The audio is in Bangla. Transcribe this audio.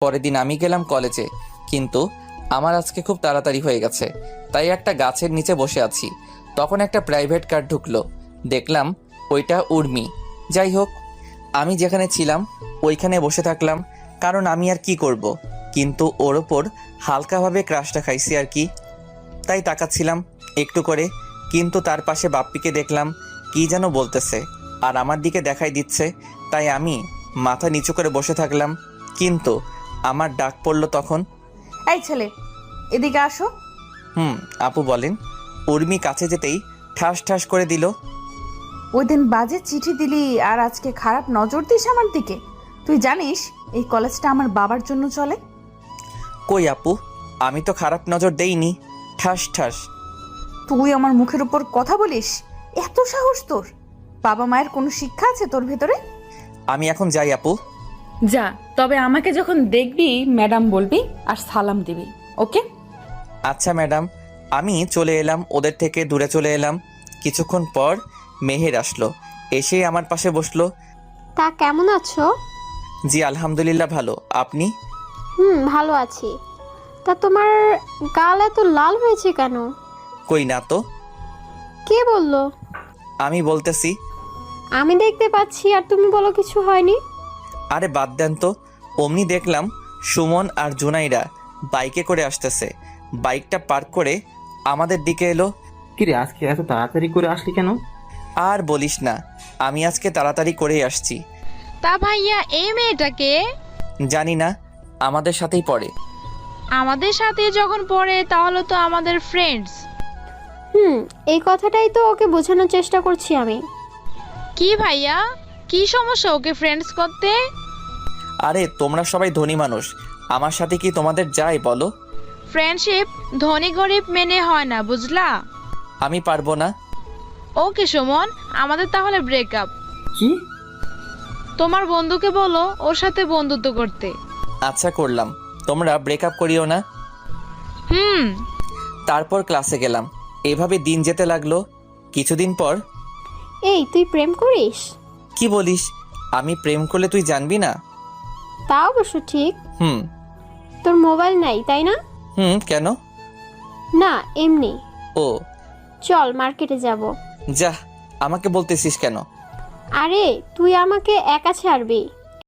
পরের দিন আমি গেলাম কলেজে, কিন্তু আমার আজকে খুব তাড়াতাড়ি হয়ে গেছে, তাই একটা গাছের নিচে বসে আছি। তখন একটা প্রাইভেট কার ঢুকলো, দেখলাম ওইটা উর্মি। যাই হোক, আমি যেখানে ছিলাম ওইখানে বসে থাকলাম, কারণ আমি আর কি করব, কিন্তু ওর ওপর হালকাভাবে ক্রাশটা খাইছি আর কি, তাই তাকাচ্ছিলাম একটু করে। কিন্তু তার পাশে বাপ্পিকে দেখলাম কি যেন বলতেছে আর আমার দিকে দেখাই দিচ্ছে, তাই আমি মাথা নিচু করে বসে থাকলাম। কিন্তু আমার ডাক পড়ল তখন। এই ছেলে, এদিকে আসো। আপু বলেন। উর্মি কাছে যেতেই ঠাস ঠাস করে দিল। ওই দিন বাজে চিঠি দিলি আর আজকে খারাপ নজর দিস আমার দিকে। তুই জানিস এই কলেজটা আমার বাবার জন্য চলে। কই আপু, আমি তো খারাপ নজর দেইনি। ঠাস ঠাস। তুই আমার মুখের উপর কথা বলিস? এত সাহস তোর? বাবা মায়ের কোনো শিক্ষা আছে তোর ভেতরে? আমি এখন যাই আপু। যা, তবে আমাকে যখন দেখবি ম্যাডাম বলবি আর সালাম দিবি, ওকে? আচ্ছা ম্যাডাম। আমি চলে এলাম, ওদের থেকে দূরে চলে এলাম। কিছুক্ষণ পর মেহের আসলো, এসেই আমার পাশে বসলো। তা কেমন আছো? জি আলহামদুলিল্লাহ, ভালো। আপনি? ভালো আছি। তা তোমার গাল এত লাল হয়েছে কেন? কই না তো। কে বললো? আমি বলতেছি। আমি দেখতে পাচ্ছি আর তুমি বলো কিছু হয়নি। আরে বাদ দেন তো। অমনি দেখলাম সুমন আর জুনাইরা বাইকে করে আসতেছে। বাইকটা পার্ক করে আমাদের দিকে এলো। কিরে, আজকে এত তাড়াতাড়ি করে আসলি কেন? আর বলিস না, আমি আজকে তাড়াতাড়ি করেই আসছি। তা ভাইয়া, এই মেয়েটাকে? জানি না, আমাদের সাথেই পড়ে। আমাদের সাথে যখন পড়ে তাহলে তো আমাদের ফ্রেন্ডস। এই কথাটাই তো ওকে বোঝানোর চেষ্টা করছি আমি। কি ভাইয়া, কি সমস্যা ওকে ফ্রেন্ডস করতে? আরে তোমরা সবাই ধনী মানুষ, আমার সাথে কি তোমাদের যায় বলো? ফ্রেন্ডশিপ ধনী গরিব মেনে হয় না, বুঝলা? আমি পারবো না। ওকে সুমন, আমাদের তাহলে ব্রেকআপ। কি? তোমার বন্ধুকে বলো ওর সাথে বন্ধুত্ব করতে। আচ্ছা করলাম, তোমরা ব্রেকআপ করিও না। তারপর ক্লাসে গেলাম। এভাবে দিন যেতে লাগলো। কিছুদিন পর। এই, তুই প্রেম করিস? কি বলিস? আমি প্রেম করলে তুই জানবি না? তা অবশ্য ঠিক। হুম। তোর মোবাইল নাই তাই না? কেন? না, এমনি। ও। চল মার্কেটে যাব। যা, আমাকে বলতেছিস কেন? আরে তুই আমাকে একা ছাড়বি?